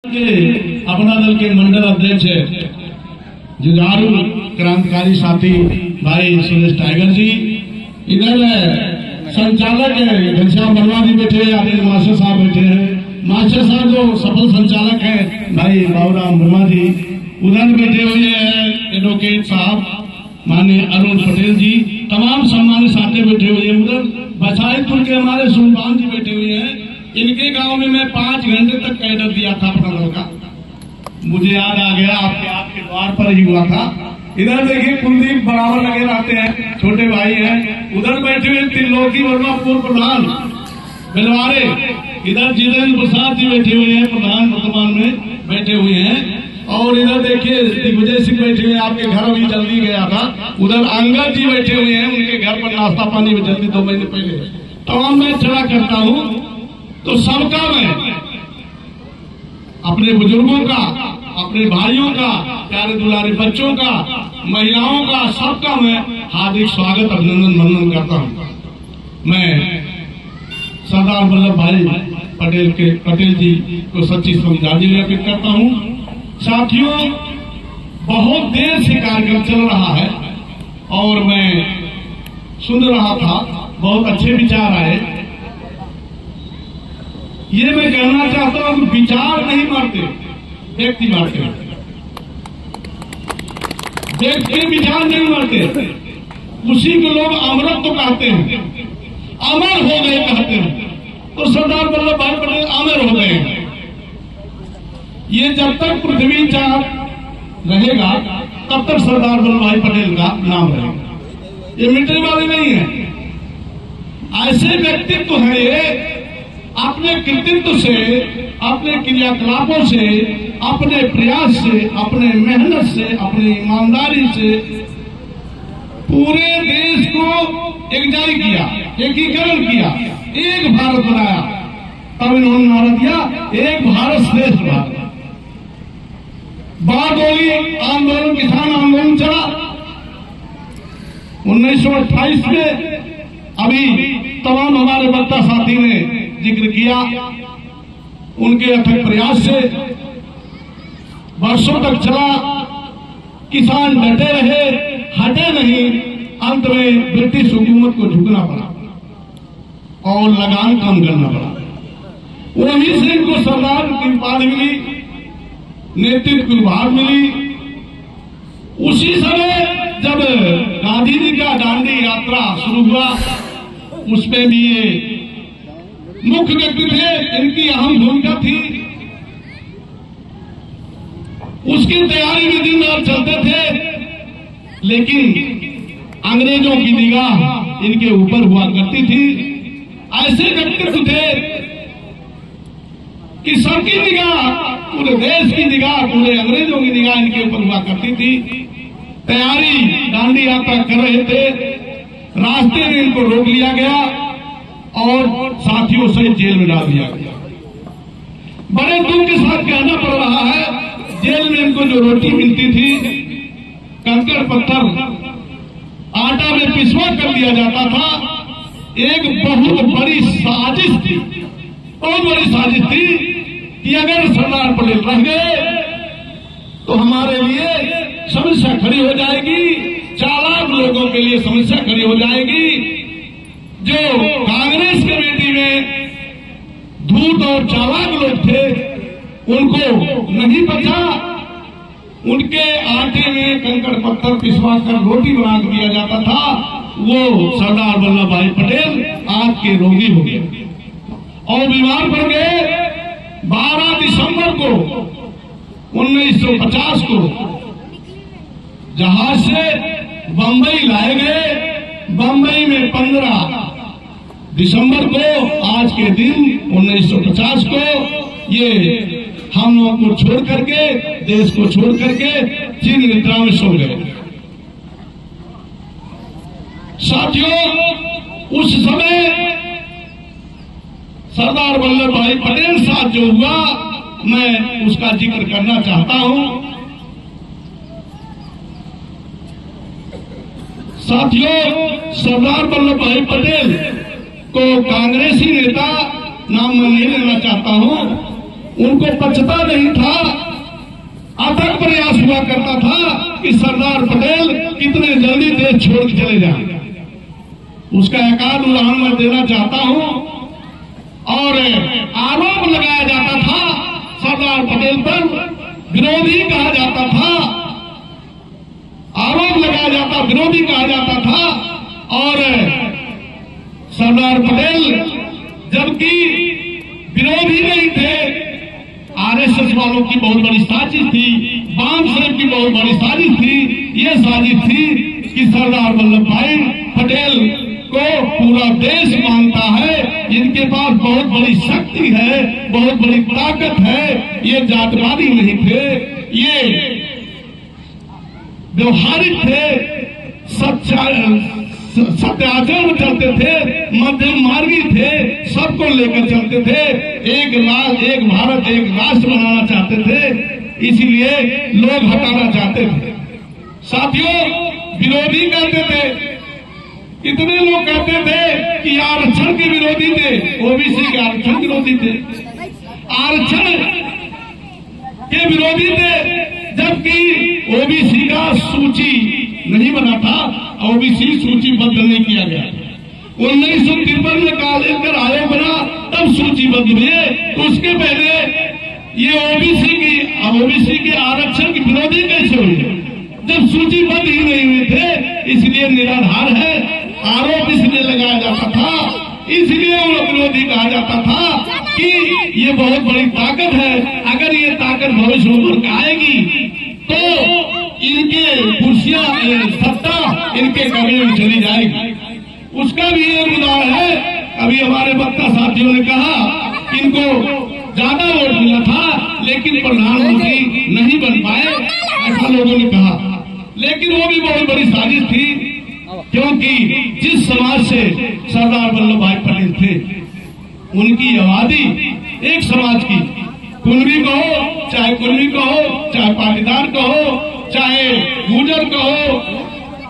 अपना दल के मंडल अध्यक्ष जुझारू क्रांतिकारी साथी भाई सुरेश टाइगर जी, इधर संचालक घनश्याम वर्मा जी बैठे हैं, आदरणीय मास्टर साहब बैठे हैं, मास्टर साहब जो सफल संचालक है भाई बाबूराम वर्मा जी, उधर बैठे हुए हैं एडवोकेट साहब माननीय अरुण पटेल जी, तमाम सम्मानित साथी बैठे हुए हैं। उधर बसाईपुर के हमारे सुल्तान जी बैठे हुए हैं। इनके गांव में मैं 5 घंटे तक कैडर दिया था अपना दल का, मुझे याद आ गया आपके द्वार पर ही हुआ था। इधर देखिए कुलदीप बराबर लगे रहते हैं, छोटे भाई हैं। उधर बैठे हुए त्रिलोकी वर्मा पूर्व प्रधान बिलवारे, इधर जितेंद्र प्रसाद जी बैठे हुए हैं, प्रधान वर्तमान में बैठे हुए हैं। और इधर देखिए दिग्विजय सिंह बैठे हुए हैं, आपके घर अभी जल्दी गया था। उधर अंगद जी बैठे हुए हैं, उनके घर पर नाश्ता पानी में जल्दी 2 महीने पहले। तमाम मैं चढ़ा करता हूँ तो सबका मैं अपने बुजुर्गों का, अपने भाइयों का, प्यारे दुलारे बच्चों का, महिलाओं का, सबका मैं हार्दिक स्वागत अभिनंदन वंदन करता हूं। मैं सरदार वल्लभ भाई पटेल जी को सच्ची श्रद्धांजलि अर्पित करता हूं। साथियों, बहुत देर से कार्यक्रम चल रहा है और मैं सुन रहा था, बहुत अच्छे विचार आए। ये मैं कहना चाहता हूं कि विचार नहीं मारते, व्यक्ति मारते हैं। व्यक्ति विचार नहीं मारते, उसी को लोग अमृत तो कहते हैं, अमर हो गए कहते हैं। तो सरदार वल्लभ भाई पटेल अमर हो गए हैं। ये जब तक पृथ्वी चांद रहेगा तब तक सरदार वल्लभ भाई पटेल का नाम रहेगा, ये मिटने वाले नहीं है। ऐसे व्यक्तित्व है ये, अपने कृतित्व से, अपने क्रियाकलापों से, अपने प्रयास से, अपने मेहनत से, अपनी ईमानदारी से पूरे देश को एकजाई किया, एकीकरण किया, एक भारत बनाया। तब इन्होंने नारा दिया एक भारत श्रेष्ठ भारत। बारडोली आंदोलन, किसान आंदोलन चला 1928 में। अभी तमाम हमारे वक्ता साथी ने जिक्र किया, उनके अथक प्रयास से वर्षों तक चला, किसान डटे रहे, हटे नहीं। अंत में ब्रिटिश हुकूमत को झुकना पड़ा और लगान कम करना पड़ा। वहीं से इनको सरदार की उपाधि मिली, नेतृत्व की भाग मिली। उसी समय जब गांधी जी का दांडी यात्रा शुरू हुआ, उसमें भी ये मुख्य व्यक्ति थे, इनकी अहम भूमिका थी। उसकी तैयारी में दिन रात चलते थे, लेकिन अंग्रेजों की निगाह इनके ऊपर हुआ करती थी। ऐसे व्यक्तित्व थे कि सबकी निगाह, पूरे देश की निगाह, पूरे अंग्रेजों की निगाह इनके ऊपर हुआ करती थी। तैयारी दांडी यात्रा कर रहे थे, रास्ते में इनको रोक लिया गया और साथियों से जेल में डाल दिया गया। बड़े दुख के साथ कहना पड़ रहा है, जेल में इनको जो रोटी मिलती थी, कंकड़ पत्थर आटा में पिसवा कर दिया जाता था। एक बहुत बड़ी साजिश थी, बहुत बड़ी साजिश थी कि अगर सरदार पटेल रह गए तो हमारे लिए समस्या खड़ी हो जाएगी, चालाक लोगों के लिए समस्या खड़ी हो जाएगी। जो कांग्रेस कमेटी में धूर्त और चालाक लोग थे, उनको नहीं बचा। उनके आटे में कंकड़ पत्थर पिसवा कर रोटी बना दिया जाता था। वो सरदार वल्लभ भाई पटेल आग के रोगी हो गए और बीमार पड़ गए। 12 दिसंबर को 1950 को जहाज से बंबई लाए गए। बंबई में 15 दिसंबर को, आज के दिन 1950 को, ये हम लोगों को छोड़ करके, देश को छोड़ करके चीन निद्रा में सो गए। साथियों, उस समय सरदार वल्लभ भाई पटेल साथ जो हुआ, मैं उसका जिक्र करना चाहता हूं। साथियों, सरदार वल्लभ भाई पटेल को कांग्रेसी नेता नाम मैं नहीं लेना चाहता हूं, उनको पचता नहीं था। अथक प्रयास हुआ करता था कि सरदार पटेल कितने जल्दी देश छोड़ के चले जाएं। उसका एकाध उदाहरण मैं देना चाहता हूं। और आरोप लगाया जाता था सरदार पटेल पर, विरोधी कहा जाता था, आरोप लगाया जाता, विरोधी कहा जाता था। और सरदार पटेल जबकि विरोधी नहीं थे, आरएसएस वालों की बहुत बड़ी साजिश थी, बाम साहब की बहुत बड़ी साजिश थी। ये साजिश थी कि सरदार वल्लभ भाई पटेल को पूरा देश मानता है, इनके पास बहुत बड़ी शक्ति है, बहुत बड़ी ताकत है। ये जातवादी नहीं थे, ये व्यवहारिक थे, सत्याचार चलते थे, मध्यम मार्गी थे, सबको लेकर चलते थे, एक भारत एक राष्ट्र बनाना चाहते थे, इसलिए लोग हटाना चाहते थे। साथियों, विरोधी कहते थे, कितने लोग कहते थे कि आरक्षण के विरोधी थे, ओबीसी के आरक्षण विरोधी थे, आरक्षण के विरोधी थे, जबकि ओबीसी का सूची नहीं बना था, ओबीसी सूचीबद्ध नहीं किया गया। 1953 में कालेकर आयोग बना, तब सूचीबद्ध हुए। उसके पहले ये ओबीसी के आरक्षण के विरोधी कैसे हुए, जब सूचीबद्ध ही नहीं हुए थे? इसलिए निराधार है, आरोप इसलिए लगाया जाता था, इसलिए उन्हें विरोधी कहा जाता था कि ये बहुत बड़ी ताकत है, अगर ये ताकत भविष्य में आएगी तो इनके कुर्सियां, सत्ता इनके कब्जे में चली जाएगी। उसका भी एक उदाहरण है। अभी हमारे वक्ता साथियों ने कहा इनको ज्यादा वोट मिला था, लेकिन प्रधानमंत्री नहीं बन पाए, ऐसा लोगों ने कहा। लेकिन वो भी बहुत बड़ी साजिश थी, क्योंकि जिस समाज से सरदार वल्लभ भाई पटेल थे, उनकी आबादी एक समाज की, कुनरी कहो, चाहे कुनरी कहो, चाहे पाटीदार कहो, चाहे गुर्जर कहो,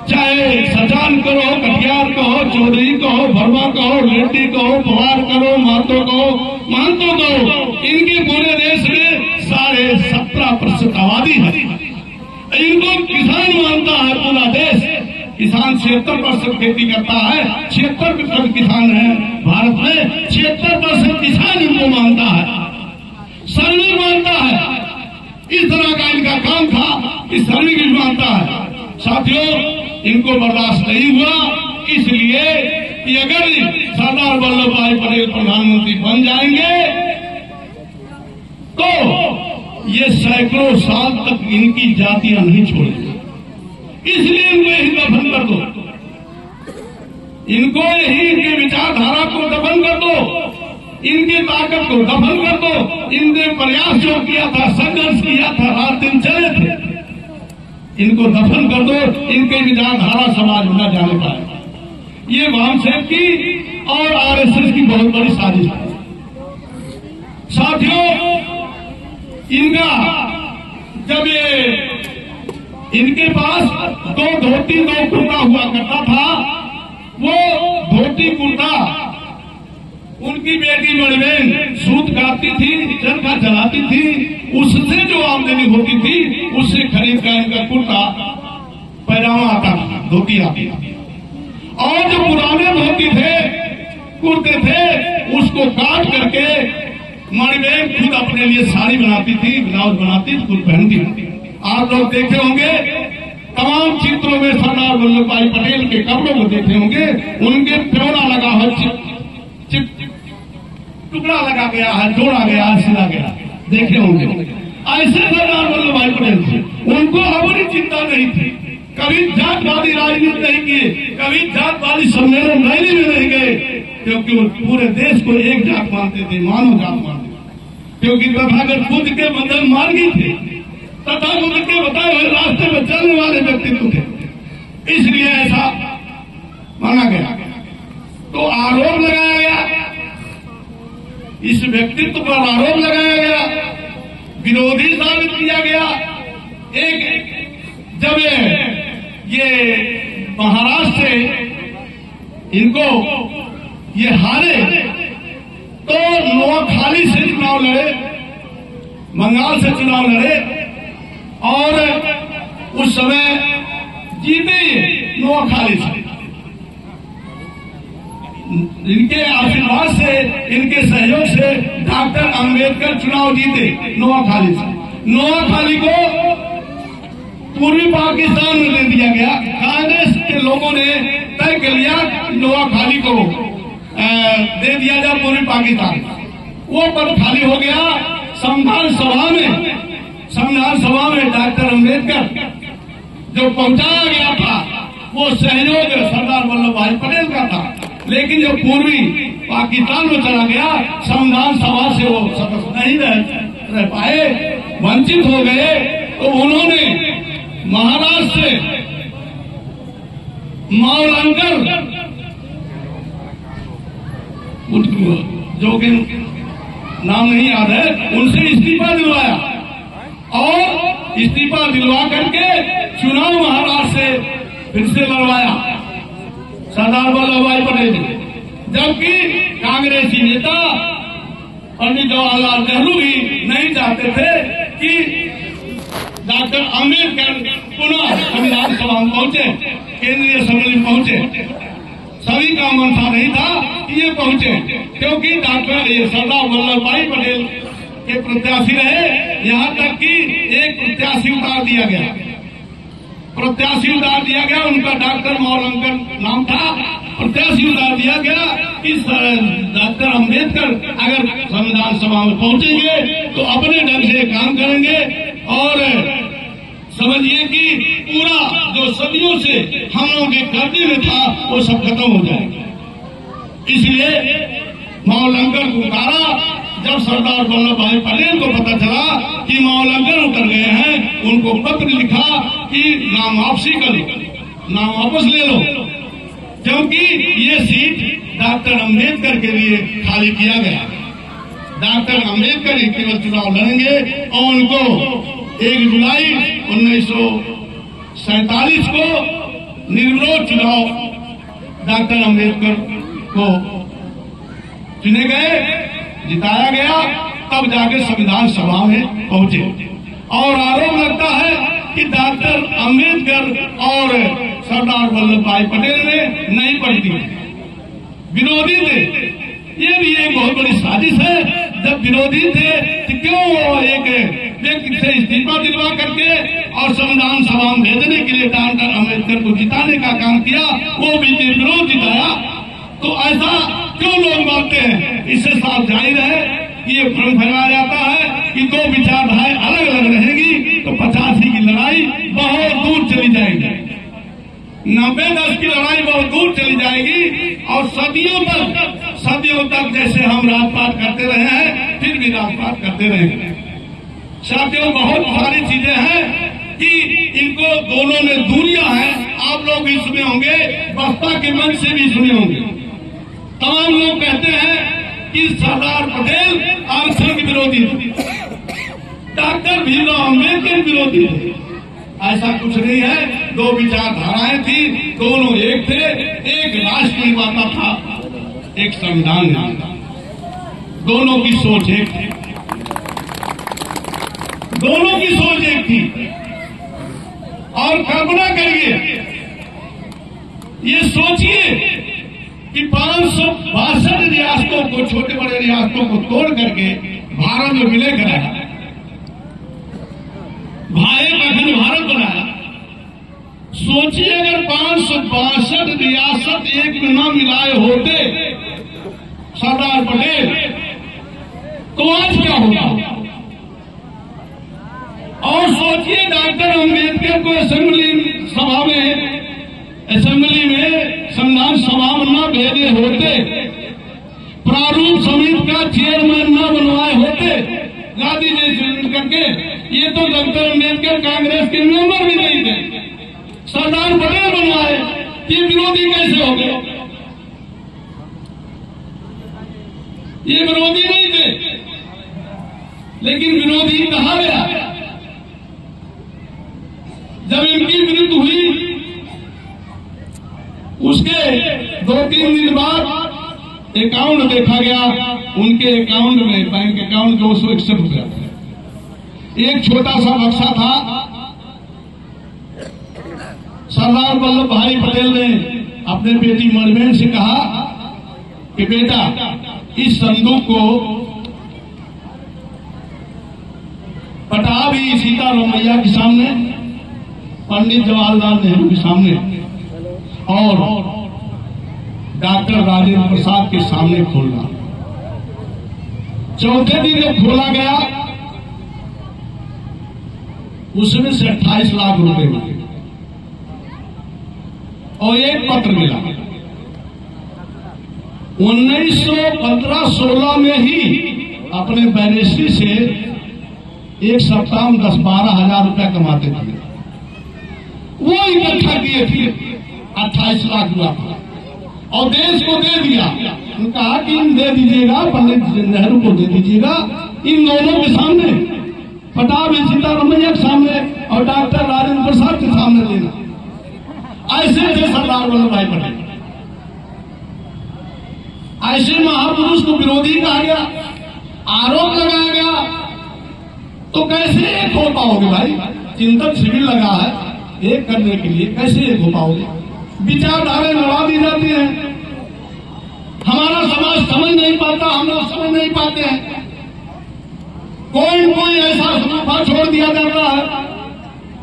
चाहे सजान कहो, कटियार कहो, चौधरी कहो, वर्मा कहो, रेड्डी कहो, पवार कहो, महतो कहो, इनके पूरे देश में 17.5% आबादी है। इनको किसान मानता है पूरा देश। किसान 76% खेती करता है, 76% किसान है भारत में, 76% किसान इनको मानता है, सर्वे मानता है। इस तरह का इनका काम था कि सर्वे भी मानता है। साथियों, इनको बर्दाश्त नहीं हुआ, इसलिए कि अगर सरदार वल्लभ भाई पटेल प्रधानमंत्री बन जाएंगे तो ये सैकड़ों साल तक इनकी जातियां नहीं छोड़ेंगे, इसलिए इनको यही दफन कर दो, इनको यही इनके विचारधारा को दफन कर दो, इनकी ताकत को दफन कर दो। इनने प्रयास जो किया था, संघर्ष किया था, रात दिन चले थे, इनको दफन कर दो, इनके विचारधारा समाज में न जाने पाए। ये वामसेक की और आरएसएस की बहुत बड़ी साजिश है। साथियों, इनका जब इनके पास 2 धोती 2 कुर्ता हुआ करता था, वो धोती कुर्ता उनकी बेटी बड़बेन सूत काटती थी, चरखा चलाती थी, उससे जो आमदनी होती थी उससे खरीद कर इनका कुर्ता पैजामा आता था, धोती आती थी। और जो पुराने धोती थे, कुर्ते थे, उसको काट करके मणिबेन खुद अपने लिए साड़ी बनाती थी, ब्लाउज बनाती थी, खुद पहनती थी। आप लोग देखे होंगे तमाम चित्रों में सरदार वल्लभ भाई पटेल के कपड़ों को देखे होंगे, उनके प्योरा लगा है, टुकड़ा लगा गया है, जोड़ा गया है, सिला गया, देखे होंगे। ऐसे सरदार वल्लभ भाई पटेल थे, उनको हमारी चिंता नहीं थी, कभी जातवादी राजनीति नहीं किए, कभी जातवादी सम्मेलन रैली में नहीं गए, क्योंकि वो पूरे देश को एक जात मानते थे, मानव जात मानते थे, क्योंकि तथागत खुद के मध्यम मार्गी थे, तथागत के बताए हुए रास्ते में चलने वाले व्यक्तित्व थे, इसलिए ऐसा माना गया। तो आरोप लगाया गया, इस व्यक्तित्व पर आरोप लगाया गया, विरोधी साबित किया गया। एक जब ये महाराष्ट्र से इनको ये हारे तो नोआखाली से चुनाव लड़े, बंगाल से चुनाव लड़े और उस समय जीते नोआखाली से। इनके आशीर्वाद से, इनके सहयोग से डॉक्टर अंबेडकर चुनाव जीते नोआखाली से। नोआखाली को पूर्वी पाकिस्तान में दे दिया गया। कांग्रेस के लोगों ने तय कर लिया नोआखाली को दे दिया जाए पूर्वी पाकिस्तान। वो पद खाली हो गया। संविधान सभा में डॉक्टर अंबेडकर जो पहुंचाया गया था वो सहयोग सरदार वल्लभ भाई पटेल का था, लेकिन जो पूर्वी पाकिस्तान में चला गया संविधान सभा से वो सदस्य नहीं रह पाए, वंचित हो गए। तो उन्होंने महाराष्ट्र से मावलंकर, जो कि नाम नहीं याद है, उनसे इस्तीफा दिलवाया और इस्तीफा दिलवा करके चुनाव महाराष्ट्र से फिर से लड़वाया सरदार वल्लभ भाई पटेल ने। जबकि कांग्रेसी नेता पंडित जवाहरलाल नेहरू भी नहीं चाहते थे कि डॉक्टर अंबेडकर पुनः संविधान सभा में पहुंचे, केंद्रीय असेंबली में पहुंचे। सभी का मनसा नहीं था कि ये पहुंचे, क्योंकि डॉक्टर सरदार वल्लभ भाई पटेल के प्रत्याशी रहे। यहाँ तक कि एक प्रत्याशी उतार दिया गया, उनका डॉक्टर मावलंकर नाम था। प्रत्याशी उतार दिया गया कि डॉक्टर अंबेडकर अगर संविधान सभा में पहुंचेंगे तो अपने ढंग से काम करेंगे और समझिए कि पूरा जो सदियों से हम लोगों के कब्जे में था वो सब खत्म हो जाएगा। इसलिए मावलंकर को उतारा। जब सरदार वल्लभ भाई पटेल को पता चला कि मावलंकर उतर गए हैं, उनको पत्र लिखा कि नाम वापसी करो, नाम वापस ले लो, क्योंकि ये सीट डॉक्टर अंबेडकर के लिए खाली किया गया। डॉक्टर अंबेडकर ही केवल चुनाव लड़ेंगे और उनको 1 जुलाई 1947 को निर्विरोध चुनाव डॉक्टर अंबेडकर को चुने गए, जिताया गया, तब जाके संविधान सभा में पहुंचे। और आरोप लगता है कि डॉक्टर अंबेडकर और सरदार वल्लभ भाई पटेल ने नहीं पढ़ी थी, विरोधी थे। ये भी एक बहुत बड़ी साजिश है। जब विरोधी थे तो क्यों वो एक व्यक्ति से इस्तीफा दिलवा करके और संविधान सभा में भेजने के लिए डॉक्टर अंबेडकर को जिताने का काम किया, वो भी निर्विरोध जिताया। तो ऐसा क्यों लोग मानते हैं? इससे साफ जाहिर है कि ये भ्रम फैलाया जाता है कि 2 विचारधाराएं अलग अलग रहेगी तो 85 की लड़ाई बहुत दूर चली जाएगी, 90-10 की लड़ाई बहुत दूर चली जाएगी और सदियों तक जैसे हम राजपाट करते रहे हैं फिर भी राजपाट करते रहेंगे। साथियों, बहुत सारी चीजें हैं कि इनको दोनों में दूरियां हैं। आप लोग भी सुने होंगे, बसपा के मंच से भी सुने होंगे। तमाम लोग कहते हैं कि सरदार पटेल आरक्षण के विरोधी थे, डॉक्टर भीमराव अम्बेडकर विरोधी थे। ऐसा कुछ नहीं है। 2 विचारधाराएं थी, दोनों एक थे। एक राष्ट्र निर्माता था, एक संविधान निर्माता। दोनों की सोच एक थी, दोनों की सोच एक थी। और कल्पना करिए, ये सोचिए कि 562 रियासतों को, छोटे बड़े रियासतों को तोड़ करके भारत में विलय कराया, एक अखंड भारत बनाया। सोचिए अगर 562 रियासत एक में न मिलाए होते सरदार पटेल, तो आज क्या होगा? और सोचिए डॉक्टर अंबेडकर को असेंबली में संविधान सभा में न भेजे होते, प्रारूप समिति का चेयरमैन न बनवाए होते गांधी जी से करके, ये तो डॉक्टर अंबेडकर कांग्रेस के मेंबर भी नहीं थे, सरदार पटेल बनवाए, ये विरोधी कैसे हो गए? ये विरोधी नहीं थे, लेकिन विरोधी कहा गया। जब इनकी मृत्यु हुई उसके 2-3 दिन बाद अकाउंट देखा गया, उनके अकाउंट में, बैंक अकाउंट 261 रुपया था। एक छोटा सा बक्सा था। सरदार वल्लभ भाई पटेल ने अपने बेटी मणिबेन से कहा कि बेटा इस संदूक को पटाभी सीतारमैया के सामने, पंडित जवाहरलाल नेहरू के सामने और डॉक्टर राजेंद्र प्रसाद के सामने खोलना। चौथे दिन जब खोला गया उसमें से 28 लाख रुपए मिले और एक पत्र मिला। 1915-16 में ही अपने बैरिस्ट्री से एक सप्ताह में 10-12 हजार रुपया कमाते थे, वो इकट्ठा किए थे 28 लाख रुपया और देश को दे दिया। कहा कि इन दे दीजिएगा, पंडित नेहरू को दे दीजिएगा, इन दोनों के सामने, पटाभी सीतारमैया के सामने और डॉक्टर राजेंद्र प्रसाद के सामने देना। ऐसे थे सरदार वल्लभ भाई पटेल। ऐसे महापुरुष को विरोधी कहा गया, आरोप लगाया गया, तो कैसे एक हो पाओगे भाई? चिंतन शिविर लगा है एक करने के लिए, कैसे एक हो पाओगे? विचारधाराएं लड़ा दी जाती हैं, हमारा समाज समझ नहीं पाता, हम लोग समझ नहीं पाते हैं। कोई ऐसा समुखा छोड़ दिया जाता है,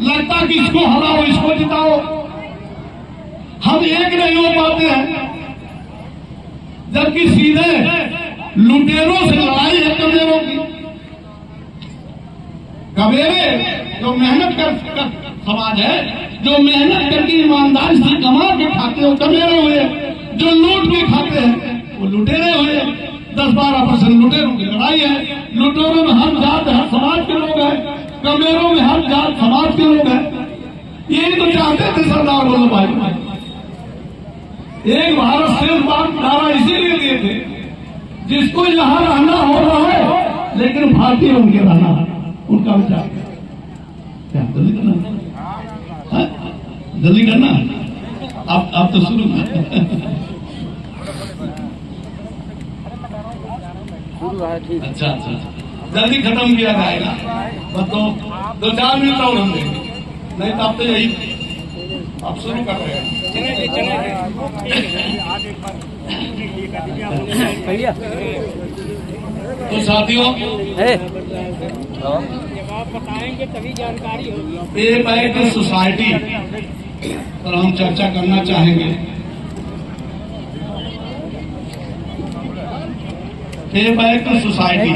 लगता कि इसको हराओ, इसको जिताओ, हम एक नहीं हो पाते हैं। जबकि सीधे लुटेरों से लड़ाई है कमेरों की। कमेरे जो मेहनत कर समाज है, जो मेहनत करके ईमानदारी से कमा के खाते हो कमेरे हुए, जो लूट के खाते हैं वो लुटेरे हुए। 10-12% लुटेरों की लड़ाई है। लुटेरों में हर जात हर समाज के लोग हैं, कमेरों में हर जात समाज के लोग हैं। यही तो चाहते थे सरदार वल्लभ भाई। एक भारत श्रेष्ठ भारत नारा इसीलिए दिए थे, जिसको यहां रहना हो रहा है लेकिन भारतीय उनके रहना है, उनका विचार क्या जल्दी करना, जल्दी करना। अब तो शुरू अच्छा जल्दी खत्म किया जाएगा, बस 2-4 मिनट और हम देंगे, नहीं तो अब तो यही अब शुरू कर रहे हैं। तो साथियों बताएंगे तभी जानकारी होगी। पे बैक सोसाइटी पर हम चर्चा करना चाहेंगे। पे बैक सोसाइटी